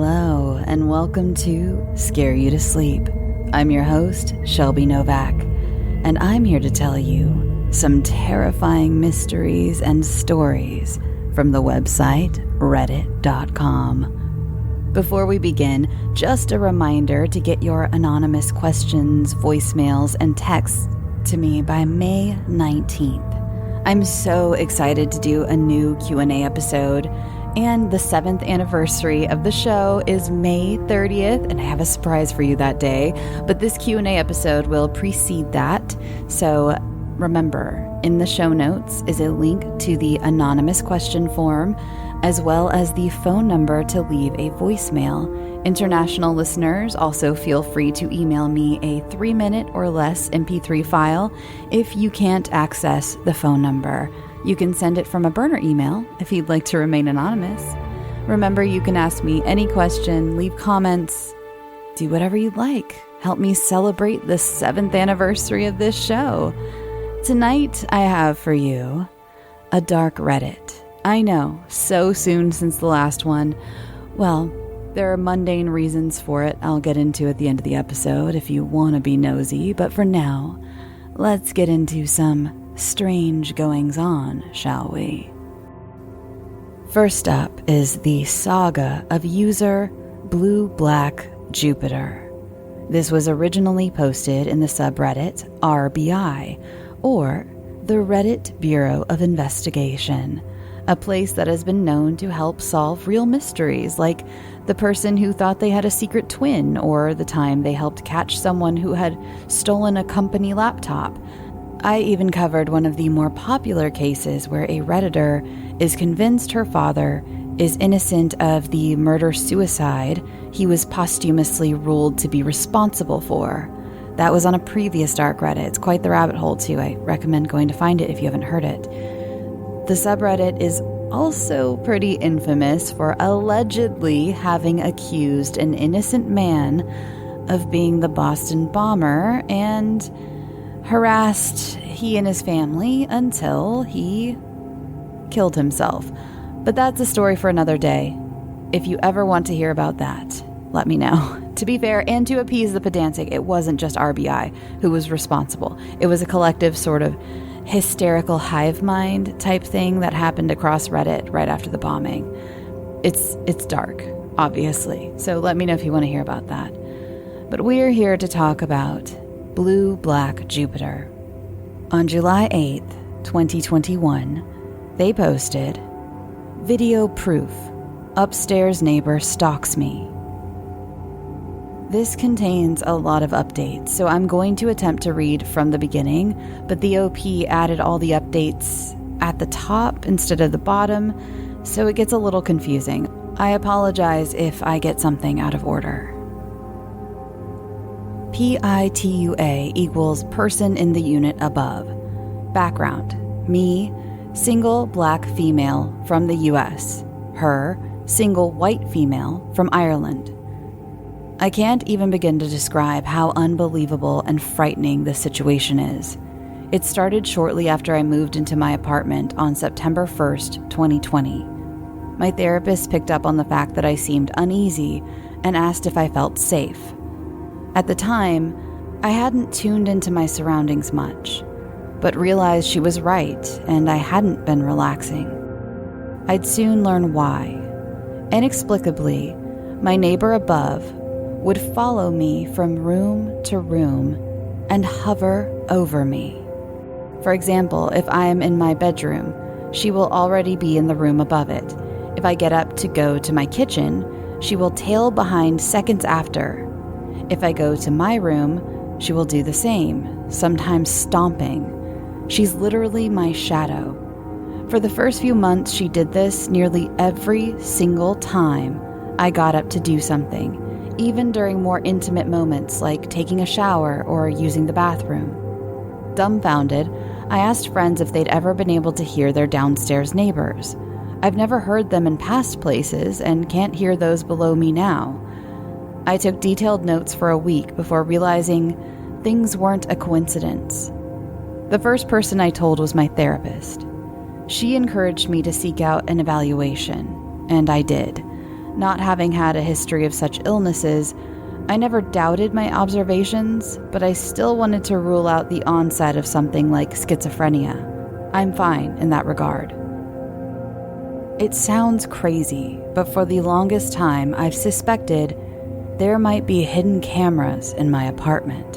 Hello, and welcome to Scare You to Sleep. I'm your host, Shelby Novak, and I'm here to tell you some terrifying mysteries and stories from the website reddit.com. Before we begin, just a reminder to get your anonymous questions, voicemails, and texts to me by May 19th. I'm so excited to do a new Q&A episode. And the 7th anniversary of the show is May 30th, and I have a surprise for you that day. But this Q&A episode will precede that. So remember, in the show notes is a link to the anonymous question form, as well as the phone number to leave a voicemail. International listeners also feel free to email me a 3-minute or less MP3 file if you can't access the phone number. You can send it from a burner email if you'd like to remain anonymous. Remember, you can ask me any question, leave comments, do whatever you'd like. Help me celebrate the 7th anniversary of this show. Tonight, I have for you a dark Reddit. I know, so soon since the last one. Well, there are mundane reasons for it I'll get into at the end of the episode if you want to be nosy, but for now, let's get into some strange goings-on, shall we? First up is the saga of user Blue Black Jupiter. This was originally posted in the subreddit RBI, or the Reddit Bureau of Investigation, a place that has been known to help solve real mysteries like the person who thought they had a secret twin, or the time they helped catch someone who had stolen a company laptop. I even covered one of the more popular cases where a Redditor is convinced her father is innocent of the murder-suicide he was posthumously ruled to be responsible for. That was on a previous dark Reddit. It's quite the rabbit hole, too. I recommend going to find it if you haven't heard it. The subreddit is also pretty infamous for allegedly having accused an innocent man of being the Boston bomber and harassed he and his family until he killed himself. But that's a story for another day. If you ever want to hear about that, let me know. To be fair, and to appease the pedantic, it wasn't just RBI who was responsible. It was a collective sort of hysterical hive mind type thing that happened across Reddit right after the bombing. It's dark, obviously, so let me know if you want to hear about that. But we're here to talk about Blue Black Jupiter. On July 8th, 2021, they posted, "Video proof. Upstairs neighbor stalks me." This contains a lot of updates, so I'm going to attempt to read from the beginning, but the OP added all the updates at the top instead of the bottom, so it gets a little confusing. I apologize if I get something out of order. PITUA equals person in the unit above. Background: me, single black female from the US. Her, single white female from Ireland. I can't even begin to describe how unbelievable and frightening this situation is. It started shortly after I moved into my apartment on September 1st, 2020. My therapist picked up on the fact that I seemed uneasy and asked if I felt safe. At the time, I hadn't tuned into my surroundings much, but realized she was right and I hadn't been relaxing. I'd soon learn why. Inexplicably, my neighbor above would follow me from room to room and hover over me. For example, if I am in my bedroom, she will already be in the room above it. If I get up to go to my kitchen, she will tail behind seconds after. If I go to my room, she will do the same, sometimes stomping. She's literally my shadow. For the first few months she did this nearly every single time I got up to do something, even during more intimate moments like taking a shower or using the bathroom. Dumbfounded, I asked friends if they'd ever been able to hear their downstairs neighbors. I've never heard them in past places and can't hear those below me now. I took detailed notes for a week before realizing things weren't a coincidence. The first person I told was my therapist. She encouraged me to seek out an evaluation, and I did. Not having had a history of such illnesses, I never doubted my observations, but I still wanted to rule out the onset of something like schizophrenia. I'm fine in that regard. It sounds crazy, but for the longest time I've suspected there might be hidden cameras in my apartment.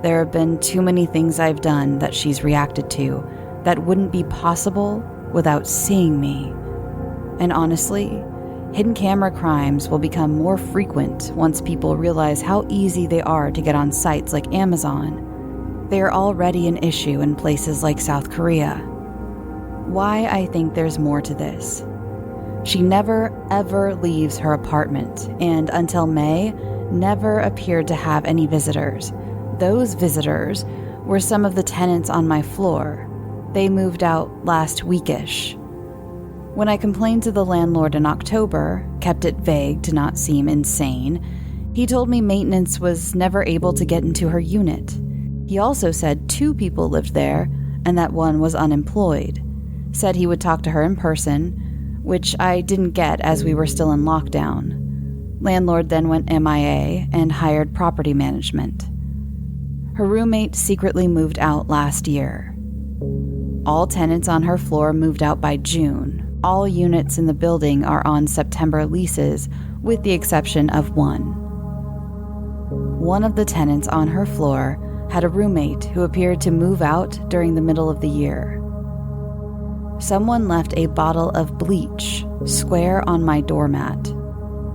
There have been too many things I've done that she's reacted to that wouldn't be possible without seeing me. And honestly, hidden camera crimes will become more frequent once people realize how easy they are to get on sites like Amazon. They are already an issue in places like South Korea. Why I think there's more to this. She never, ever leaves her apartment, and until May, never appeared to have any visitors. Those visitors were some of the tenants on my floor. They moved out last weekish. When I complained to the landlord in October, kept it vague to not seem insane, he told me maintenance was never able to get into her unit. He also said 2 people lived there and that one was unemployed. Said he would talk to her in person, which I didn't get as we were still in lockdown. Landlord then went MIA and hired property management. Her roommate secretly moved out last year. All tenants on her floor moved out by June. All units in the building are on September leases, with the exception of one. One of the tenants on her floor had a roommate who appeared to move out during the middle of the year. Someone left a bottle of bleach square on my doormat.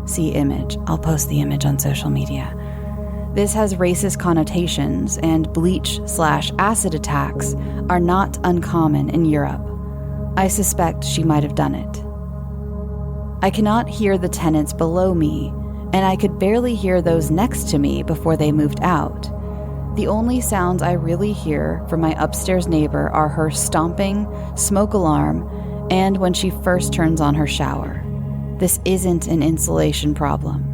See image. I'll post the image on social media. This has racist connotations, and bleach/acid attacks are not uncommon in Europe. I suspect she might have done it. I cannot hear the tenants below me, and I could barely hear those next to me before they moved out. The only sounds I really hear from my upstairs neighbor are her stomping, smoke alarm, and when she first turns on her shower. This isn't an insulation problem.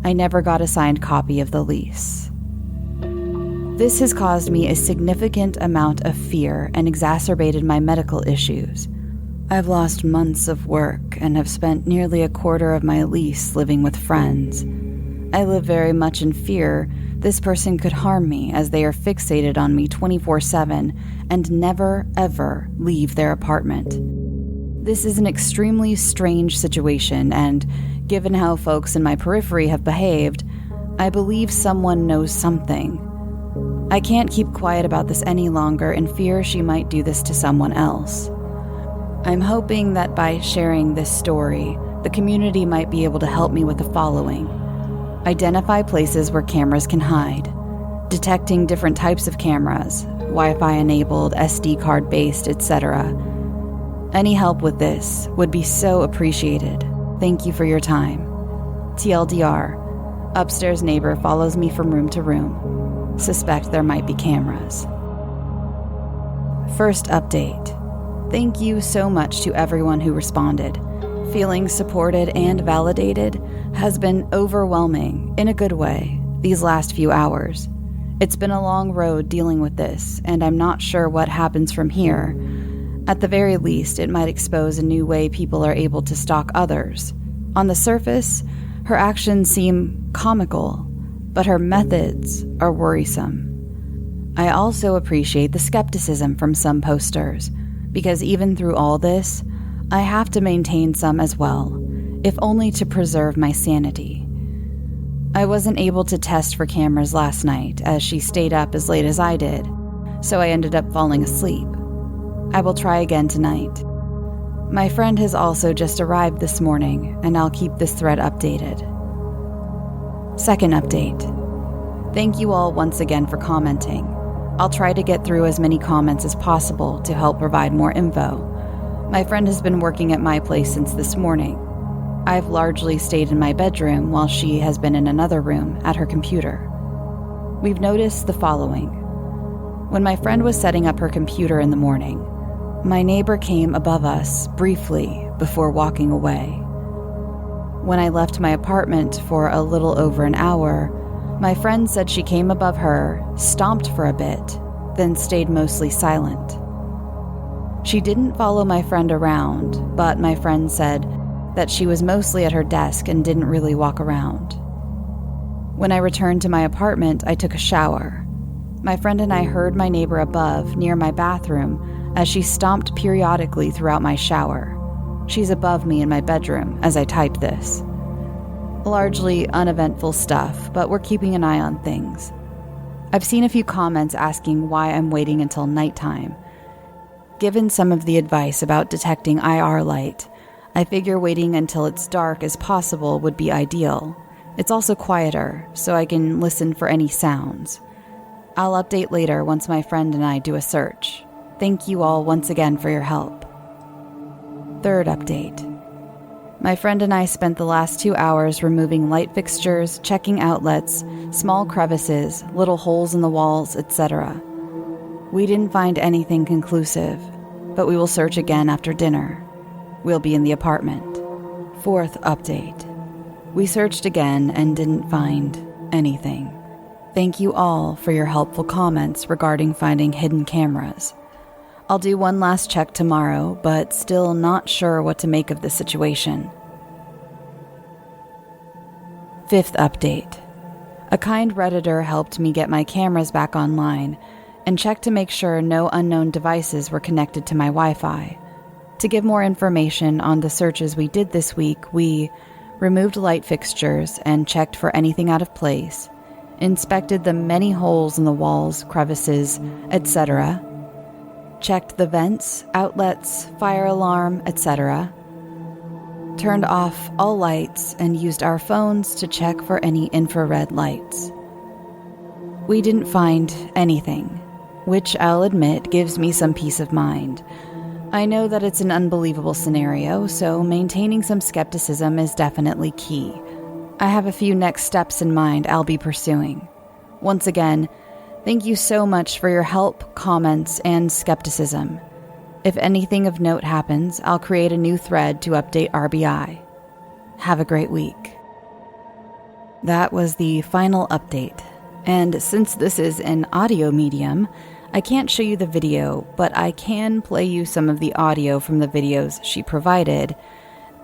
I never got a signed copy of the lease. This has caused me a significant amount of fear and exacerbated my medical issues. I've lost months of work and have spent nearly a quarter of my lease living with friends. I live very much in fear this person could harm me as they are fixated on me 24/7 and never, ever leave their apartment. This is an extremely strange situation, and given how folks in my periphery have behaved, I believe someone knows something. I can't keep quiet about this any longer in fear she might do this to someone else. I'm hoping that by sharing this story, the community might be able to help me with the following. Identify places where cameras can hide. Detecting different types of cameras, Wi-Fi enabled, SD card based, etc. Any help with this would be so appreciated. Thank you for your time. TLDR, upstairs neighbor follows me from room to room. Suspect there might be cameras. First update. Thank you so much to everyone who responded. Feeling supported and validated has been overwhelming, in a good way, these last few hours. It's been a long road dealing with this, and I'm not sure what happens from here. At the very least, it might expose a new way people are able to stalk others. On the surface, her actions seem comical, but her methods are worrisome. I also appreciate the skepticism from some posters, because even through all this, I have to maintain some as well, if only to preserve my sanity. I wasn't able to test for cameras last night, as she stayed up as late as I did, so I ended up falling asleep. I will try again tonight. My friend has also just arrived this morning, and I'll keep this thread updated. Second update. Thank you all once again for commenting. I'll try to get through as many comments as possible to help provide more info. My friend has been working at my place since this morning. I've largely stayed in my bedroom while she has been in another room at her computer. We've noticed the following. When my friend was setting up her computer in the morning, my neighbor came above us briefly before walking away. When I left my apartment for a little over an hour, my friend said she came above her, stomped for a bit, then stayed mostly silent. She didn't follow my friend around, but my friend said that she was mostly at her desk and didn't really walk around. When I returned to my apartment, I took a shower. My friend and I heard my neighbor above, near my bathroom, as she stomped periodically throughout my shower. She's above me in my bedroom as I type this. Largely uneventful stuff, but we're keeping an eye on things. I've seen a few comments asking why I'm waiting until nighttime. Given some of the advice about detecting IR light, I figure waiting until it's dark as possible would be ideal. It's also quieter, so I can listen for any sounds. I'll update later once my friend and I do a search. Thank you all once again for your help. Third update. My friend and I spent the last 2 hours removing light fixtures, checking outlets, small crevices, little holes in the walls, etc. We didn't find anything conclusive, but we will search again after dinner. We'll be in the apartment. Fourth update. We searched again and didn't find anything. Thank you all for your helpful comments regarding finding hidden cameras. I'll do one last check tomorrow, but still not sure what to make of the situation. Fifth update. A kind Redditor helped me get my cameras back online and checked to make sure no unknown devices were connected to my Wi-Fi. To give more information on the searches we did this week, we removed light fixtures and checked for anything out of place, inspected the many holes in the walls, crevices, etc., checked the vents, outlets, fire alarm, etc., turned off all lights, and used our phones to check for any infrared lights. We didn't find anything, which I'll admit gives me some peace of mind. I know that it's an unbelievable scenario, so maintaining some skepticism is definitely key. I have a few next steps in mind I'll be pursuing. Once again, thank you so much for your help, comments, and skepticism. If anything of note happens, I'll create a new thread to update RBI. Have a great week. That was the final update, and since this is an audio medium, I can't show you the video, but I can play you some of the audio from the videos she provided.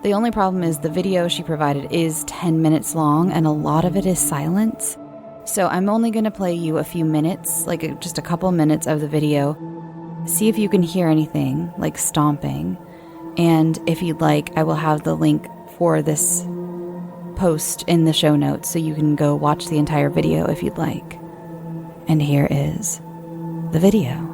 The only problem is the video she provided is 10 minutes long, and a lot of it is silence. So I'm only going to play you a few minutes, like just a couple minutes of the video. See if you can hear anything, like stomping. And if you'd like, I will have the link for this post in the show notes so you can go watch the entire video if you'd like. And here is the video.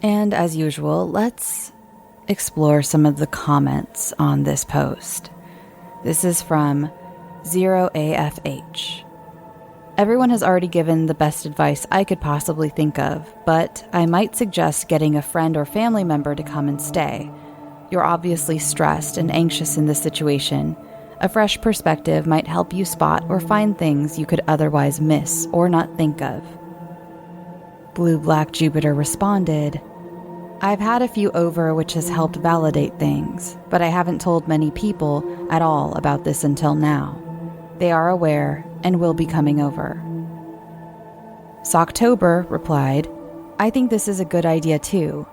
And as usual, let's explore some of the comments on this post. This is from 0AFH. Everyone has already given the best advice I could possibly think of, but I might suggest getting a friend or family member to come and stay. You're obviously stressed and anxious in this situation. A fresh perspective might help you spot or find things you could otherwise miss or not think of. Blue Black Jupiter responded, I've had a few over which has helped validate things, but I haven't told many people at all about this until now. They are aware and will be coming over. Socktober replied, I think this is a good idea too.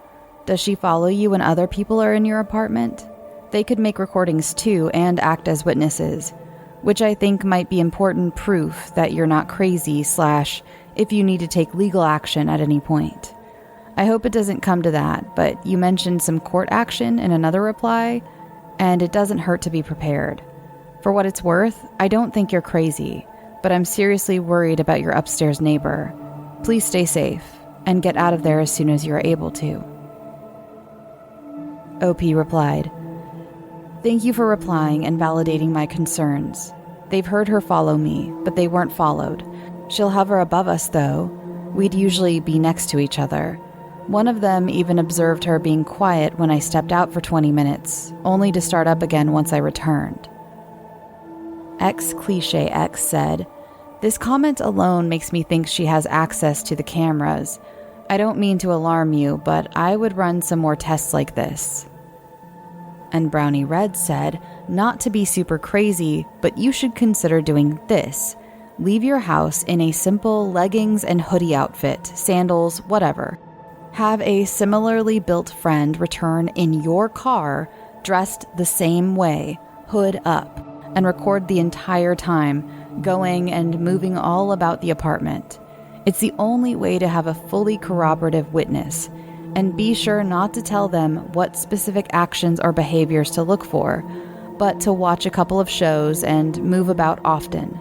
Does she follow you when other people are in your apartment? They could make recordings too and act as witnesses, which I think might be important proof that you're not crazy / if you need to take legal action at any point. I hope it doesn't come to that, but you mentioned some court action in another reply, and it doesn't hurt to be prepared. For what it's worth, I don't think you're crazy, but I'm seriously worried about your upstairs neighbor. Please stay safe, and get out of there as soon as you're able to. OP replied, Thank you for replying and validating my concerns. They've heard her follow me, but they weren't followed. She'll hover above us, though. We'd usually be next to each other. One of them even observed her being quiet when I stepped out for 20 minutes, only to start up again once I returned. XVIII said, This comment alone makes me think she has access to the cameras. I don't mean to alarm you, but I would run some more tests like this. And Brownie Red said, Not to be super crazy, but you should consider doing this. Leave your house in a simple leggings and hoodie outfit, sandals, whatever. Have a similarly built friend return in your car, dressed the same way, hood up, and record the entire time, going and moving all about the apartment. It's the only way to have a fully corroborative witness, and be sure not to tell them what specific actions or behaviors to look for, but to watch a couple of shows and move about often.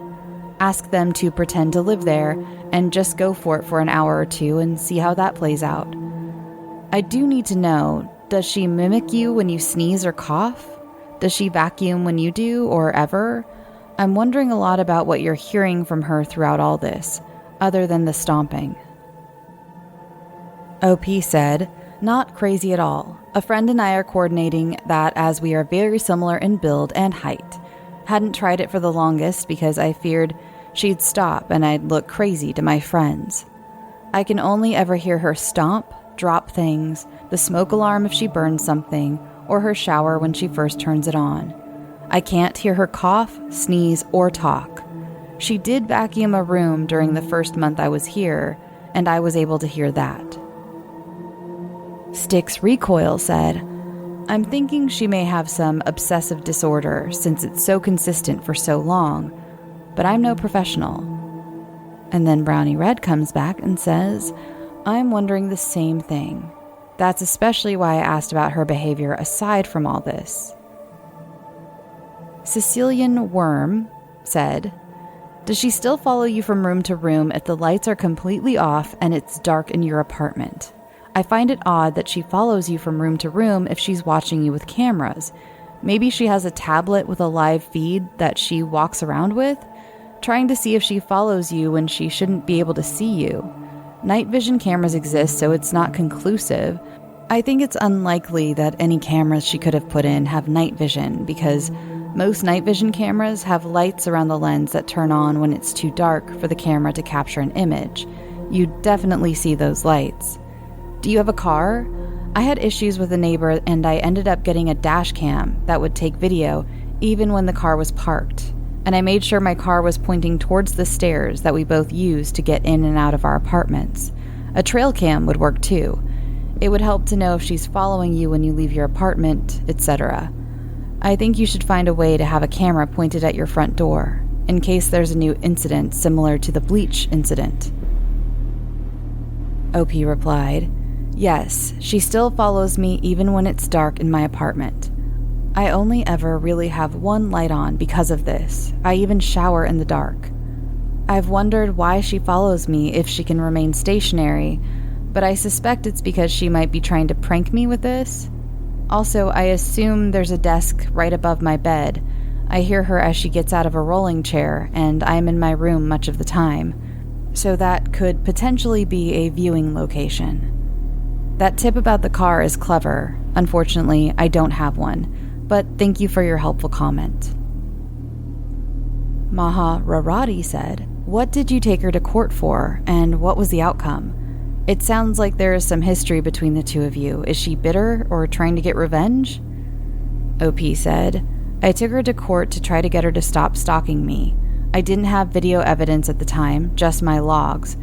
Ask them to pretend to live there and just go for it for an hour or two and see how that plays out. I do need to know, does she mimic you when you sneeze or cough? Does she vacuum when you do, or ever? I'm wondering a lot about what you're hearing from her throughout all this, other than the stomping. OP said, Not crazy at all. A friend and I are coordinating that as we are very similar in build and height. Hadn't tried it for the longest because I feared she'd stop and I'd look crazy to my friends. I can only ever hear her stomp, drop things, the smoke alarm if she burns something, or her shower when she first turns it on. I can't hear her cough, sneeze, or talk. She did vacuum a room during the first month I was here, and I was able to hear that. Styx Recoil said, I'm thinking she may have some obsessive disorder since it's so consistent for so long, but I'm no professional. And then Brownie Red comes back and says, I'm wondering the same thing. That's especially why I asked about her behavior aside from all this. Sicilian Worm said, Does she still follow you from room to room if the lights are completely off and it's dark in your apartment? I find it odd that she follows you from room to room if she's watching you with cameras. Maybe she has a tablet with a live feed that she walks around with, trying to see if she follows you when she shouldn't be able to see you. Night vision cameras exist, so it's not conclusive. I think it's unlikely that any cameras she could have put in have night vision because most night vision cameras have lights around the lens that turn on when it's too dark for the camera to capture an image. You'd definitely see those lights. Do you have a car? I had issues with a neighbor and I ended up getting a dash cam that would take video even when the car was parked. And I made sure my car was pointing towards the stairs that we both use to get in and out of our apartments. A trail cam would work too. It would help to know if she's following you when you leave your apartment, etc. I think you should find a way to have a camera pointed at your front door, in case there's a new incident similar to the bleach incident. OP replied, Yes, she still follows me even when it's dark in my apartment. I only ever really have one light on because of this. I even shower in the dark. I've wondered why she follows me if she can remain stationary, but I suspect it's because she might be trying to prank me with this. Also, I assume there's a desk right above my bed. I hear her as she gets out of a rolling chair, and I'm in my room much of the time. so that could potentially be a viewing location. That tip about the car is clever. Unfortunately, I don't have one, but thank you for your helpful comment. Maha Rarati said, "What did you take her to court for, and what was the outcome? It sounds like there is some history between the two of you. Is she bitter or trying to get revenge?" OP said, "I took her to court to try to get her to stop stalking me. I didn't have video evidence at the time, just my logs.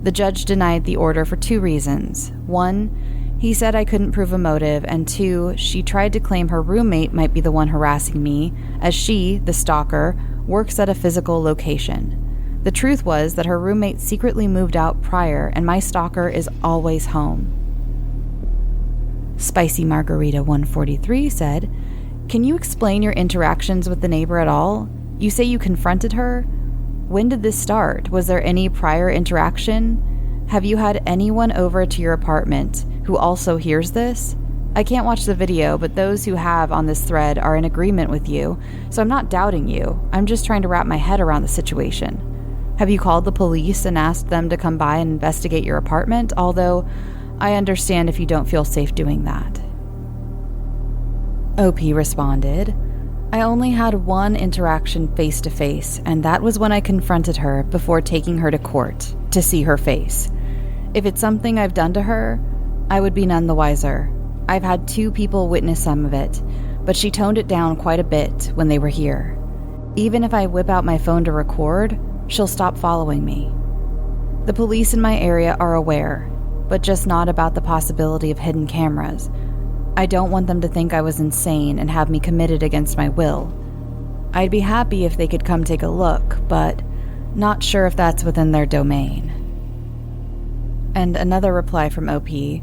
The judge denied the order for 2 reasons. 1, he said I couldn't prove a motive, and 2, she tried to claim her roommate might be the one harassing me, as she, the stalker, works at a physical location. The truth was that her roommate secretly moved out prior, and my stalker is always home." Spicy Margarita 143 said, "Can you explain your interactions with the neighbor at all? You say you confronted her? When did this start? Was there any prior interaction? Have you had anyone over to your apartment who also hears this? I can't watch the video, but those who have on this thread are in agreement with you, so I'm not doubting you. I'm just trying to wrap my head around the situation. Have you called the police and asked them to come by and investigate your apartment? Although, I understand if you don't feel safe doing that." OP responded, "I only had one interaction face-to-face, and that was when I confronted her before taking her to court to see her face. If it's something I've done to her, I would be none the wiser. I've had 2 people witness some of it, but she toned it down quite a bit when they were here. Even if I whip out my phone to record, she'll stop following me. The police in my area are aware, but just not about the possibility of hidden cameras. I don't want them to think I was insane and have me committed against my will. I'd be happy if they could come take a look, but not sure if that's within their domain." And another reply from OP,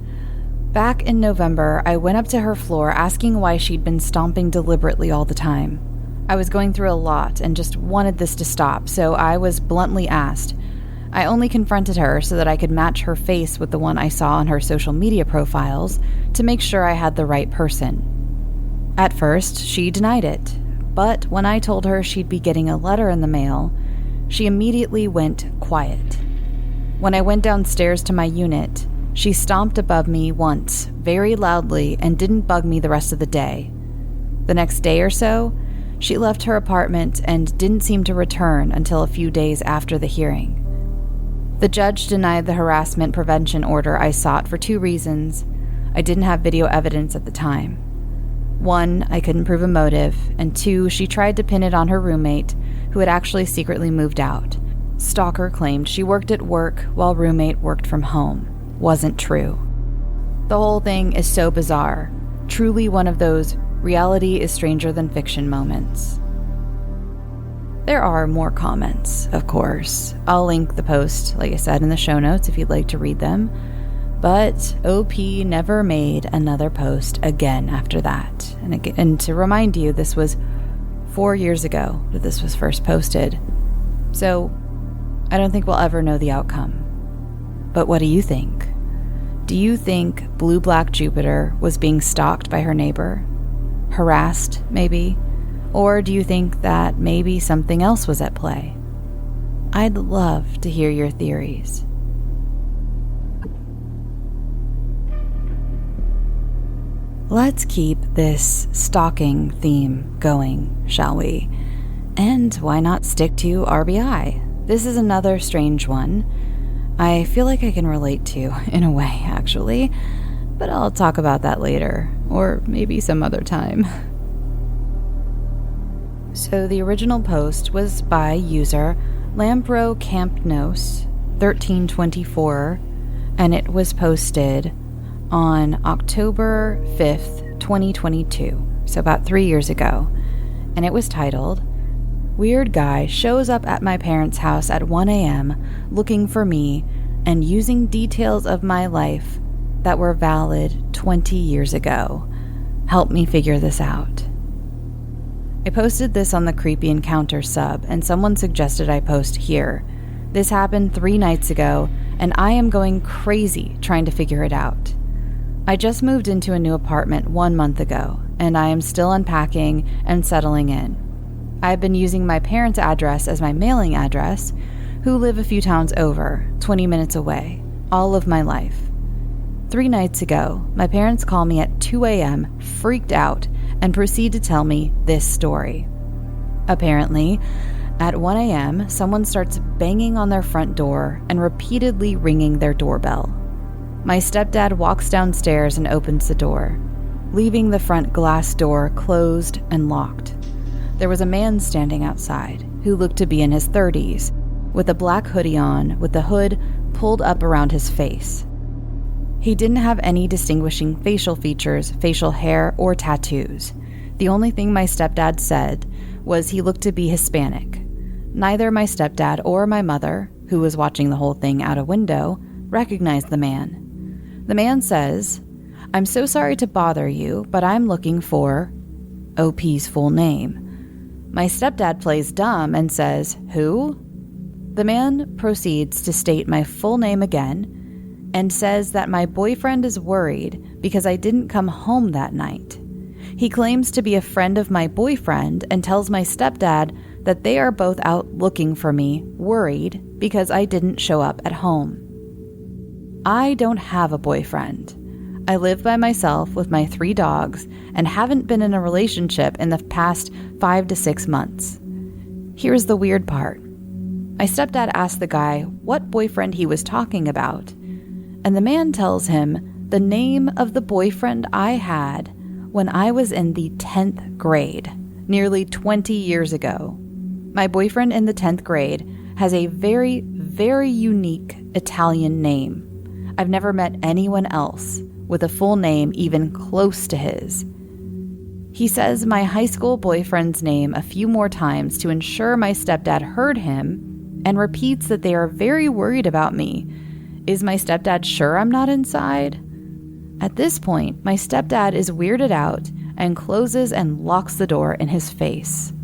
"Back in November, I went up to her floor asking why she'd been stomping deliberately all the time. I was going through a lot and just wanted this to stop, so I was bluntly asked. I only confronted her so that I could match her face with the one I saw on her social media profiles to make sure I had the right person. At first, she denied it, but when I told her she'd be getting a letter in the mail, she immediately went quiet. When I went downstairs to my unit, she stomped above me once, very loudly, and didn't bug me the rest of the day. The next day or so, she left her apartment and didn't seem to return until a few days after the hearing. The judge denied the harassment prevention order I sought for 2 reasons. I didn't have video evidence at the time. 1, I couldn't prove a motive, and 2, she tried to pin it on her roommate, who had actually secretly moved out. Stalker claimed she worked at work while roommate worked from home. Wasn't true. The whole thing is so bizarre. Truly one of those reality is stranger than fiction moments." There are more comments, of course. I'll link the post, like I said, in the show notes if you'd like to read them. But OP never made another post again after that. And to remind you, this was 4 years ago that this was first posted. So I don't think we'll ever know the outcome. But what do you think? Do you think Blue Black Jupiter was being stalked by her neighbor? Harassed, maybe? Or do you think that maybe something else was at play? I'd love to hear your theories. Let's keep this stalking theme going, shall we? And why not stick to RBI? This is another strange one. I feel like I can relate to, in a way, actually. But I'll talk about that later, or maybe some other time. So the original post was by user LamproCampnos1324, and it was posted on October 5th, 2022, so about 3 years ago. And it was titled, "Weird guy shows up at my parents' house at 1 a.m. looking for me and using details of my life that were valid 20 years ago. Help me figure this out." I posted this on the Creepy Encounter sub, and someone suggested I post here. This happened 3 nights ago, and I am going crazy trying to figure it out. I just moved into a new apartment 1 month ago, and I am still unpacking and settling in. I've been using my parents' address as my mailing address, who live a few towns over, 20 minutes away, all of my life. 3 nights ago, my parents call me at 2 a.m., freaked out, and proceed to tell me this story. Apparently, at 1 a.m., someone starts banging on their front door and repeatedly ringing their doorbell. My stepdad walks downstairs and opens the door, leaving the front glass door closed and locked. There was a man standing outside who looked to be in his 30s, with a black hoodie on with the hood pulled up around his face. He didn't have any distinguishing facial features, facial hair, or tattoos. The only thing my stepdad said was he looked to be Hispanic. Neither my stepdad or my mother, who was watching the whole thing out a window, recognized the man. The man says, "I'm so sorry to bother you, but I'm looking for OP's full name." My stepdad plays dumb and says, "Who?" The man proceeds to state my full name again and says that my boyfriend is worried because I didn't come home that night. He claims to be a friend of my boyfriend and tells my stepdad that they are both out looking for me, worried because I didn't show up at home. I don't have a boyfriend. I live by myself with my 3 dogs and haven't been in a relationship in the past 5 to 6 months. Here's the weird part. My stepdad asked the guy what boyfriend he was talking about, and the man tells him the name of the boyfriend I had when I was in the 10th grade, nearly 20 years ago. My boyfriend in the 10th grade has a very, very unique Italian name. I've never met anyone else with a full name even close to his. He says my high school boyfriend's name a few more times to ensure my stepdad heard him and repeats that they are very worried about me. Is my stepdad sure I'm not inside? At this point, my stepdad is weirded out and closes and locks the door in his face.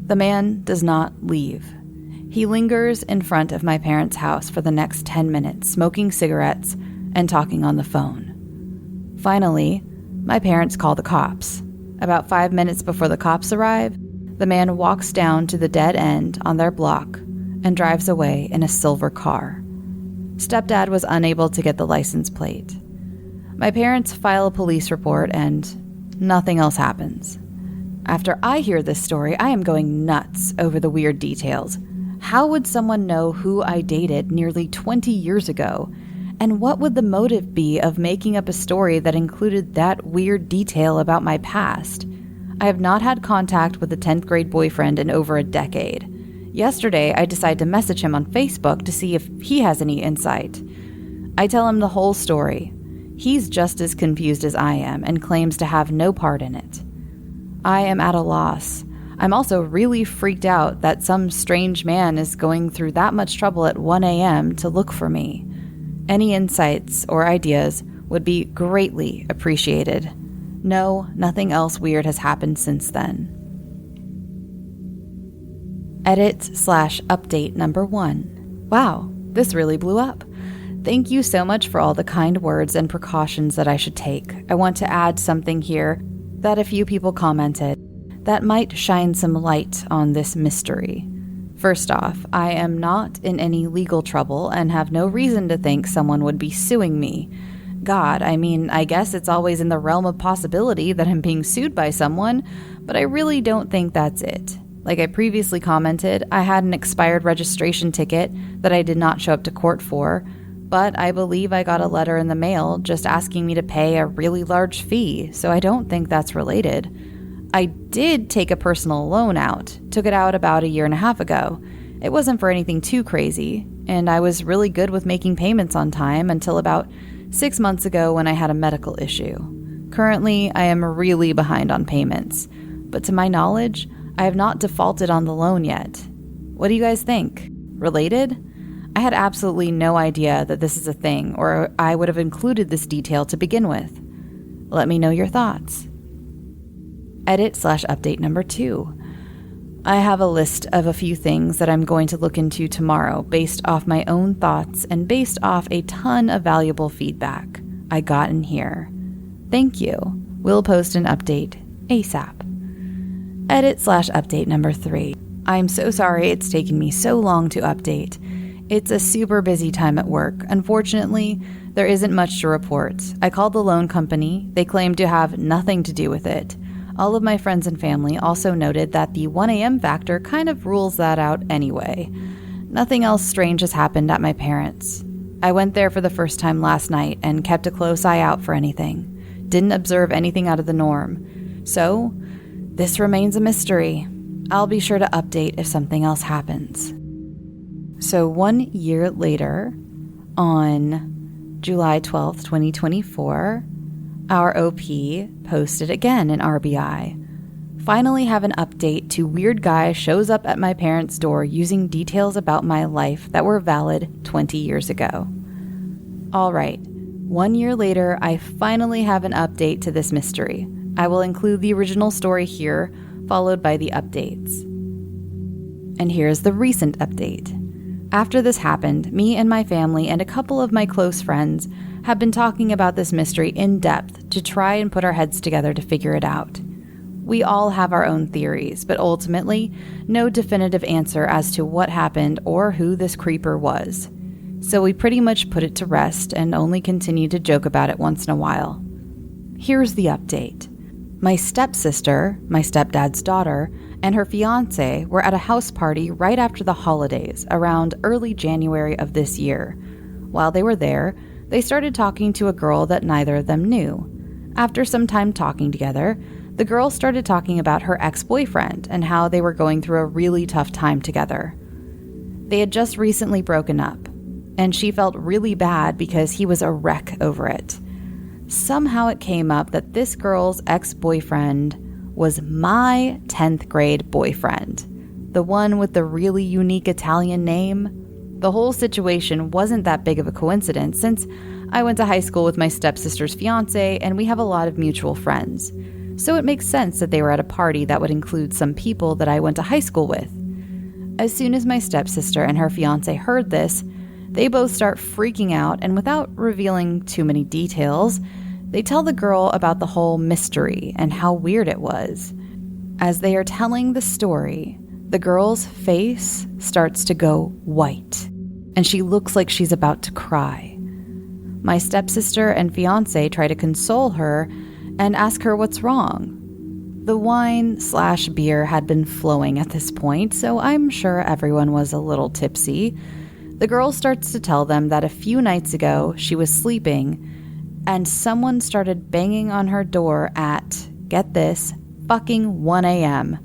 The man does not leave. He lingers in front of my parents' house for the next 10 minutes, smoking cigarettes and talking on the phone. Finally, my parents call the cops. About 5 minutes before the cops arrive, the man walks down to the dead end on their block and drives away in a silver car. Stepdad was unable to get the license plate. My parents file a police report and nothing else happens. After I hear this story, I am going nuts over the weird details. How would someone know who I dated nearly 20 years ago? And what would the motive be of making up a story that included that weird detail about my past? I have not had contact with a 10th grade boyfriend in over a decade. Yesterday, I decide to message him on Facebook to see if he has any insight. I tell him the whole story. He's just as confused as I am and claims to have no part in it. I am at a loss. I'm also really freaked out that some strange man is going through that much trouble at 1 a.m. to look for me. Any insights or ideas would be greatly appreciated. No, nothing else weird has happened since then. Edit/update number 1. Wow, this really blew up. Thank you so much for all the kind words and precautions that I should take. I want to add something here that a few people commented that might shine some light on this mystery. First off, I am not in any legal trouble and have no reason to think someone would be suing me. God, I mean, I guess it's always in the realm of possibility that I'm being sued by someone, but I really don't think that's it. Like I previously commented, I had an expired registration ticket that I did not show up to court for, but I believe I got a letter in the mail just asking me to pay a really large fee, so I don't think that's related. I did take a personal loan out, took it out about 1.5 years ago. It wasn't for anything too crazy, and I was really good with making payments on time until about 6 months ago when I had a medical issue. Currently, I am really behind on payments, but to my knowledge, I have not defaulted on the loan yet. What do you guys think? Related? I had absolutely no idea that this is a thing, or I would have included this detail to begin with. Let me know your thoughts. Edit/update number 2. I have a list of a few things that I'm going to look into tomorrow based off my own thoughts and based off a ton of valuable feedback I got in here. Thank you. We'll post an update ASAP. Edit/update number 3. I'm so sorry it's taken me so long to update. It's a super busy time at work. Unfortunately, there isn't much to report. I called the loan company. They claimed to have nothing to do with it. All of my friends and family also noted that the 1 a.m. factor kind of rules that out anyway. Nothing else strange has happened at my parents'. I went there for the first time last night and kept a close eye out for anything. Didn't observe anything out of the norm. So, this remains a mystery. I'll be sure to update if something else happens. So 1 year later, on July 12th, 2024, our OP posted again in RBI. Finally have an update to weird guy shows up at my parents' door using details about my life that were valid 20 years ago. All right, 1 year later, I finally have an update to this mystery. I will include the original story here, followed by the updates. And here's the recent update. After this happened, me and my family and a couple of my close friends have been talking about this mystery in depth to try and put our heads together to figure it out. We all have our own theories, but ultimately, no definitive answer as to what happened or who this creeper was. So we pretty much put it to rest and only continue to joke about it once in a while. Here's the update. My stepsister, my stepdad's daughter, and her fiancé were at a house party right after the holidays, around early January of this year. While they were there, they started talking to a girl that neither of them knew. After some time talking together, the girl started talking about her ex-boyfriend and how they were going through a really tough time together. They had just recently broken up, and she felt really bad because he was a wreck over it. Somehow it came up that this girl's ex-boyfriend was my 10th grade boyfriend, the one with the really unique Italian name. The whole situation wasn't that big of a coincidence since I went to high school with my stepsister's fiancé and we have a lot of mutual friends. So it makes sense that they were at a party that would include some people that I went to high school with. As soon as my stepsister and her fiancé heard this, they both start freaking out, and without revealing too many details, they tell the girl about the whole mystery and how weird it was. As they are telling the story, the girl's face starts to go white, and she looks like she's about to cry. My stepsister and fiancé try to console her and ask her what's wrong. The wine/beer had been flowing at this point, so I'm sure everyone was a little tipsy. The girl starts to tell them that a few nights ago she was sleeping and someone started banging on her door at, get this, fucking 1 a.m.,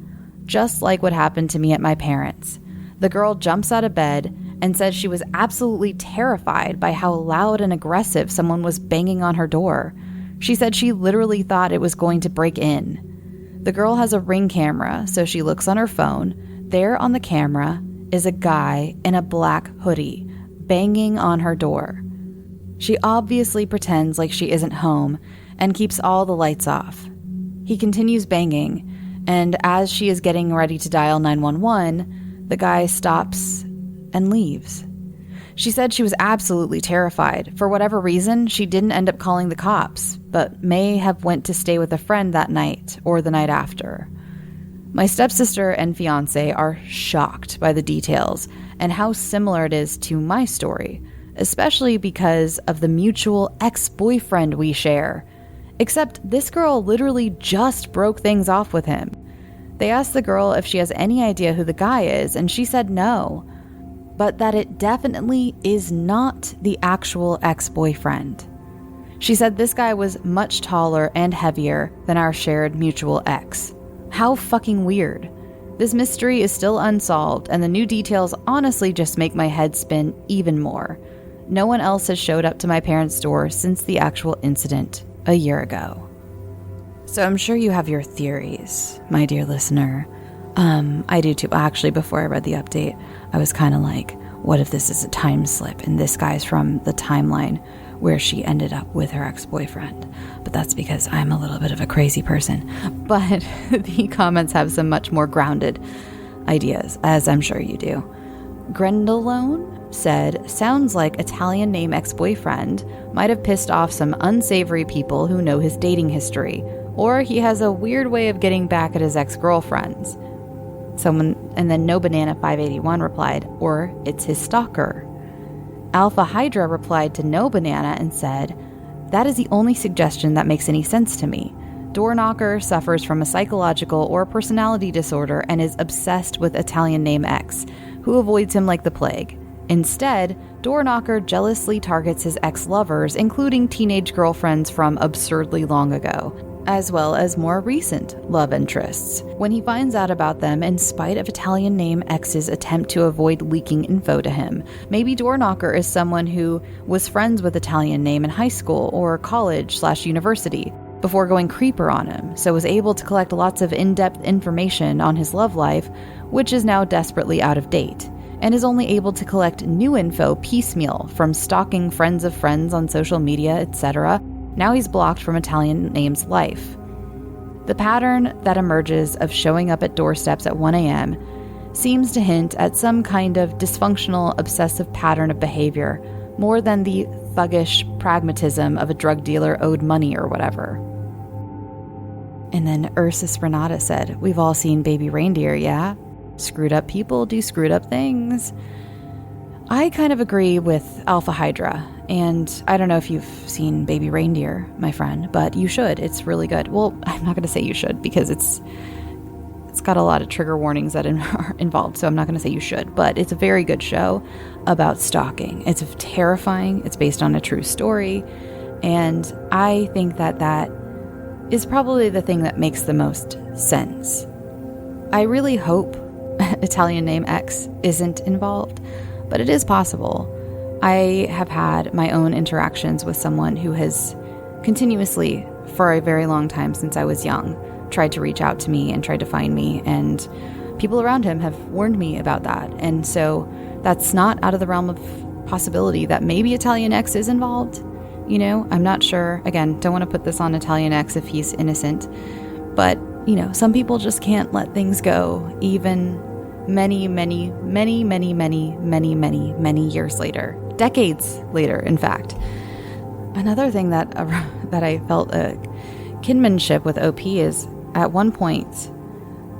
just like what happened to me at my parents'. The girl jumps out of bed and says she was absolutely terrified by how loud and aggressive someone was banging on her door. She said she literally thought it was going to break in. The girl has a Ring camera, so she looks on her phone. There on the camera is a guy in a black hoodie banging on her door. She obviously pretends like she isn't home and keeps all the lights off. He continues banging, and as she is getting ready to dial 911, the guy stops and leaves. She said she was absolutely terrified. For whatever reason, she didn't end up calling the cops, but may have went to stay with a friend that night or the night after. My stepsister and fiancé are shocked by the details and how similar it is to my story, especially because of the mutual ex-boyfriend we share. Except this girl literally just broke things off with him. They asked the girl if she has any idea who the guy is, and she said no, but that it definitely is not the actual ex-boyfriend. She said this guy was much taller and heavier than our shared mutual ex. How fucking weird. This mystery is still unsolved, and the new details honestly just make my head spin even more. No one else has showed up to my parents' door since the actual incident a year ago. So I'm sure you have your theories, my dear listener. I do too. Actually, before I read the update, I was kind of like, what if this is a time slip and this guy's from the timeline where she ended up with her ex-boyfriend? But that's because I'm a little bit of a crazy person. But the comments have some much more grounded ideas, as I'm sure you do. Grendelone said, sounds like Italian name ex-boyfriend might have pissed off some unsavory people who know his dating history, or he has a weird way of getting back at his ex-girlfriends. And then No Banana 581 replied, or it's his stalker. Alpha Hydra replied to No Banana and said, that is the only suggestion that makes any sense to me. Doorknocker suffers from a psychological or personality disorder and is obsessed with Italian name X, who avoids him like the plague. Instead, Doorknocker jealously targets his ex-lovers, including teenage girlfriends from absurdly long ago, as well as more recent love interests, when he finds out about them in spite of Italian name X's attempt to avoid leaking info to him. Maybe Doorknocker is someone who was friends with Italian name in high school or college/university before going creeper on him, so was able to collect lots of in-depth information on his love life, which is now desperately out of date, and is only able to collect new info piecemeal from stalking friends of friends on social media, etc. Now he's blocked from Italian name's life. The pattern that emerges of showing up at doorsteps at 1 a.m. seems to hint at some kind of dysfunctional obsessive pattern of behavior, more than the thuggish pragmatism of a drug dealer owed money or whatever. And then Ursus Renata said, we've all seen Baby Reindeer, yeah? Screwed up people do screwed up things. I kind of agree with Alpha Hydra, and I don't know if you've seen Baby Reindeer, my friend, but you should. It's really good. Well, I'm not going to say you should because it's got a lot of trigger warnings that are involved, so I'm not going to say you should, but it's a very good show about stalking. It's terrifying. It's based on a true story, and I think that is probably the thing that makes the most sense. I really hope Italian name X isn't involved, but it is possible. I have had my own interactions with someone who has continuously, for a very long time since I was young, tried to reach out to me and tried to find me, and people around him have warned me about that. And so that's not out of the realm of possibility that maybe Italian X is involved. You know, I'm not sure. Again, don't want to put this on Italian X if he's innocent. But, you know, some people just can't let things go, even many years later. Decades later, in fact. Another thing that I felt a kinship with OP is, at one point,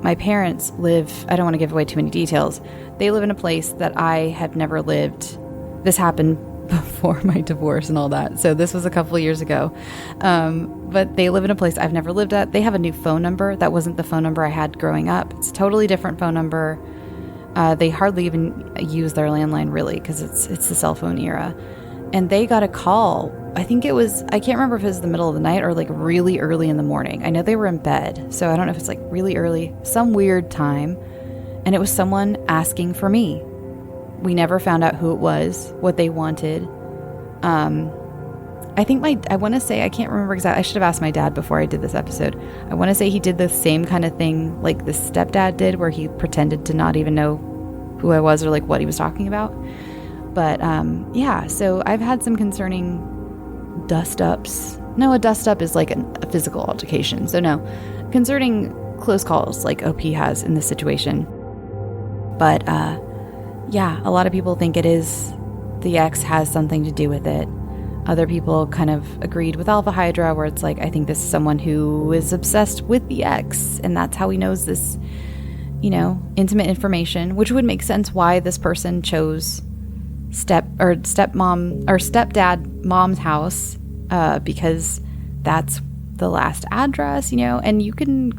my parents live, I don't want to give away too many details, they live in a place that I have never lived. This happened before my divorce and all that, so this was a couple of years ago. But they live in a place I've never lived at. They have a new phone number that wasn't the phone number I had growing up. It's a totally different phone number. They hardly even use their landline, really, because it's the cell phone era. And they got a call. I think it was, I can't remember if it was the middle of the night or like really early in the morning. I know they were in bed, so I don't know if it's like really early, some weird time. And it was someone asking for me. We never found out who it was, what they wanted. I think I want to say, I can't remember exactly. I should have asked my dad before I did this episode. I want to say he did the same kind of thing like the stepdad did, where he pretended to not even know who I was or like what he was talking about. But yeah, so I've had some concerning dust-ups. No, a dust-up is like a physical altercation. So no, concerning close calls like OP has in this situation. But yeah, a lot of people think it is the X has something to do with it. Other people kind of agreed with Alpha Hydra, where it's like, I think this is someone who is obsessed with the X, and that's how he knows this, you know, intimate information, which would make sense why this person chose stepdad mom's house, because that's the last address, you know, and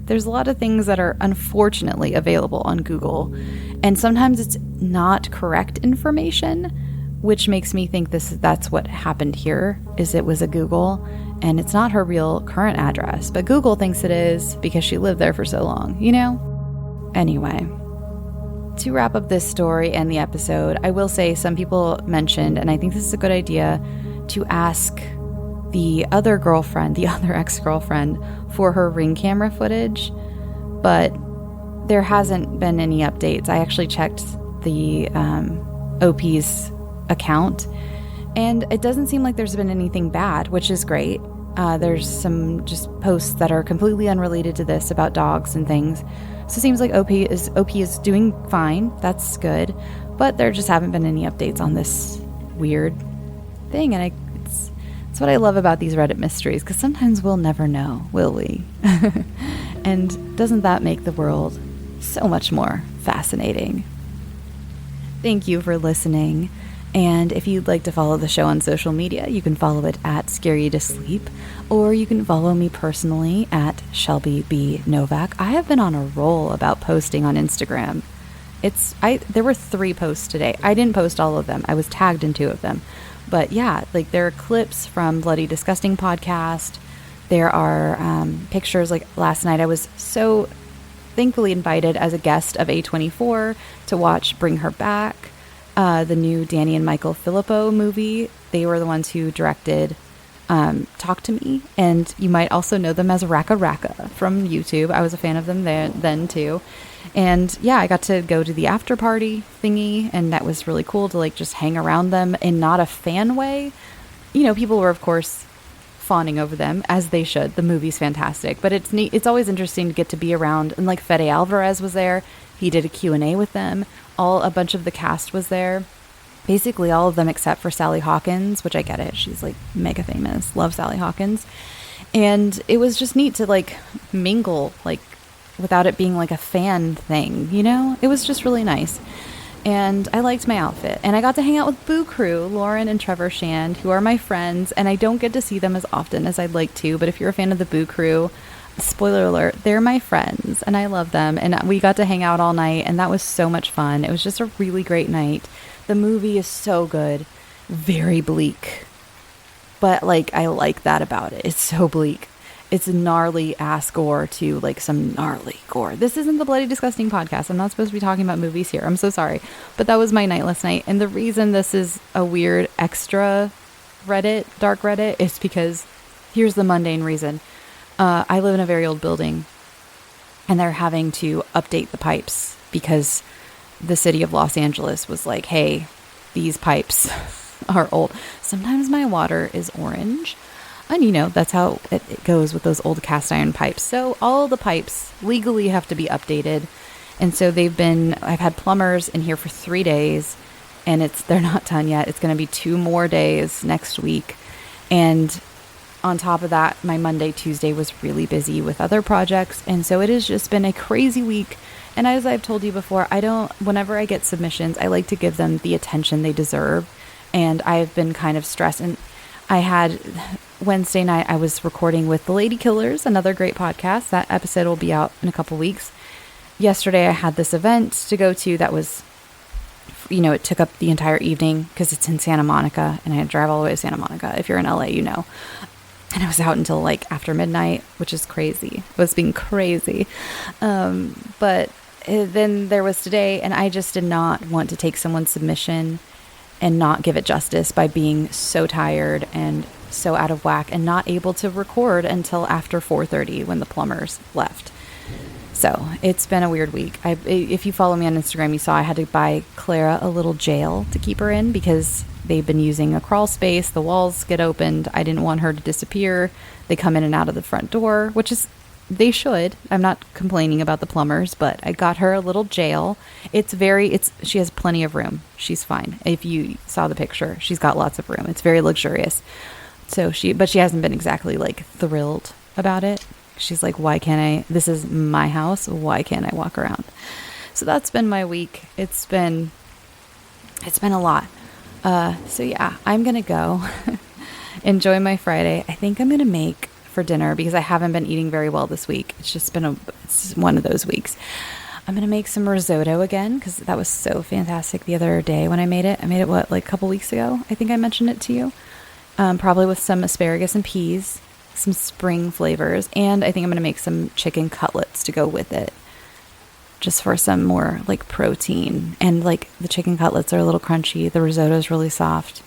there's a lot of things that are unfortunately available on Google, and sometimes it's not correct information, which makes me think that's what happened here, is it was a Google, and it's not her real current address, but Google thinks it is because she lived there for so long, you know? Anyway, to wrap up this story and the episode, I will say some people mentioned, and I think this is a good idea, to ask the other ex-girlfriend for her Ring camera footage, but there hasn't been any updates. I actually checked the OP's account, and it doesn't seem like there's been anything bad, which is great. There's some just posts that are completely unrelated to this about dogs and things. So it seems like OP is doing fine. That's good. But there just haven't been any updates on this weird thing. And it's what I love about these Reddit mysteries, because sometimes we'll never know, will we? And doesn't that make the world so much more fascinating. Thank you for listening. And if you'd like to follow the show on social media, you can follow it at scareyoutosleep, or you can follow me personally at Shelby B. Novak. I have been on a roll about posting on Instagram. There were 3 posts today. I didn't post all of them. I was tagged in 2 of them. But yeah, like there are clips from Bloody Disgusting podcast. There are pictures. Like last night, I was so thankfully invited as a guest of A24 to watch Bring Her Back, the new Danny and Michael Filippo movie. They were the ones who directed Talk to Me, and you might also know them as Raka Raka from YouTube. I was a fan of them then too. And yeah, I got to go to the after party thingy, and that was really cool to like just hang around them in not a fan way. You know, people were of course fawning over them, as they should. The movie's fantastic, but it's neat. It's always interesting to get to be around. And like Fede Alvarez was there. He did a Q&A with them. A bunch of the cast was there. Basically all of them except for Sally Hawkins, which I get it. She's like mega famous. Love Sally Hawkins. And it was just neat to like mingle, like without it being like a fan thing, you know? It was just really nice. And I liked my outfit. And I got to hang out with Boo Crew, Lauren and Trevor Shand, who are my friends. And I don't get to see them as often as I'd like to. But if you're a fan of the Boo Crew, spoiler alert, they're my friends. And I love them. And we got to hang out all night. And that was so much fun. It was just a really great night. The movie is so good. Very bleak. But like, I like that about it. It's so bleak. It's gnarly ass gore to like some gnarly gore. This isn't the Bloody Disgusting podcast. I'm not supposed to be talking about movies here. I'm so sorry. But that was my night last night. And the reason this is a weird extra Reddit, dark Reddit, is because here's the mundane reason. I live in a very old building, and they're having to update the pipes because the city of Los Angeles was like, hey, these pipes are old. Sometimes my water is orange. And, you know, that's how it goes with those old cast iron pipes. So all the pipes legally have to be updated. And so I've had plumbers in here for 3 days, and they're not done yet. It's going to be 2 more days next week. And on top of that, my Monday, Tuesday was really busy with other projects. And so it has just been a crazy week. And as I've told you before, whenever I get submissions, I like to give them the attention they deserve. And I've been kind of stressed. And I had Wednesday night, I was recording with The Lady Killers, another great podcast. That episode will be out in a couple weeks. Yesterday, I had this event to go to that was, you know, it took up the entire evening because it's in Santa Monica, and I had to drive all the way to Santa Monica. If you're in LA, you know. And I was out until like after midnight, which is crazy. It was being crazy. But then there was today, and I just did not want to take someone's submission and not give it justice by being so tired and so out of whack and not able to record until after 4:30 when the plumbers left. So it's been a weird week. If you follow me on Instagram, you saw I had to buy Clara a little jail to keep her in because they've been using a crawl space. The walls get opened. I didn't want her to disappear. They come in and out of the front door, which is, they should. I'm not complaining about the plumbers, but I got her a little jail. She has plenty of room. She's fine. If you saw the picture, she's got lots of room. It's very luxurious. But she hasn't been exactly like thrilled about it. She's like, why can't I? This is my house. Why can't I walk around? So that's been my week. It's been a lot. So yeah, I'm going to go enjoy my Friday. I think I'm going to make for dinner because I haven't been eating very well this week. It's just been it's one of those weeks. I'm going to make some risotto again because that was so fantastic the other day when I made it. I made it, like a couple weeks ago? I think I mentioned it to you. Probably with some asparagus and peas, some spring flavors, and I think I'm going to make some chicken cutlets to go with it, just for some more like protein. And like the chicken cutlets are a little crunchy, the risotto is really soft,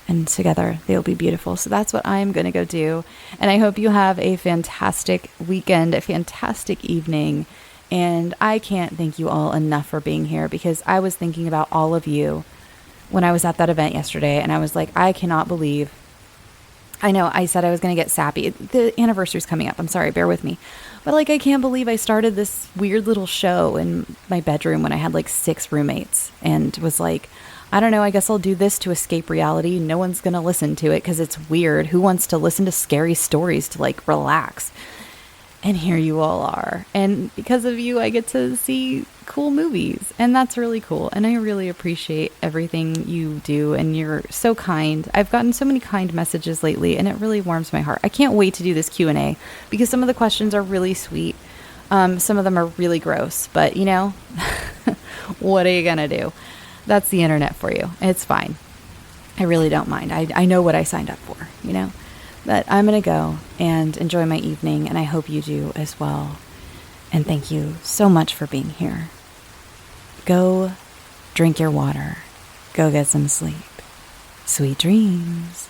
and together they'll be beautiful. So that's what I'm going to go do. And I hope you have a fantastic weekend, a fantastic evening. And I can't thank you all enough for being here because I was thinking about all of you when I was at that event yesterday, and I was like, I cannot believe. I know I said I was going to get sappy. The anniversary's coming up. I'm sorry, bear with me. But like, I can't believe I started this weird little show in my bedroom when I had like 6 roommates and was like, I don't know, I guess I'll do this to escape reality. No one's going to listen to it because it's weird. Who wants to listen to scary stories to like relax? And here you all are. And because of you, I get to see cool movies. And that's really cool. And I really appreciate everything you do. And you're so kind. I've gotten so many kind messages lately, and it really warms my heart. I can't wait to do this Q&A because some of the questions are really sweet. Some of them are really gross. But, you know, what are you going to do? That's the internet for you. It's fine. I really don't mind. I know what I signed up for, you know? But I'm going to go and enjoy my evening, and I hope you do as well. And thank you so much for being here. Go drink your water. Go get some sleep. Sweet dreams.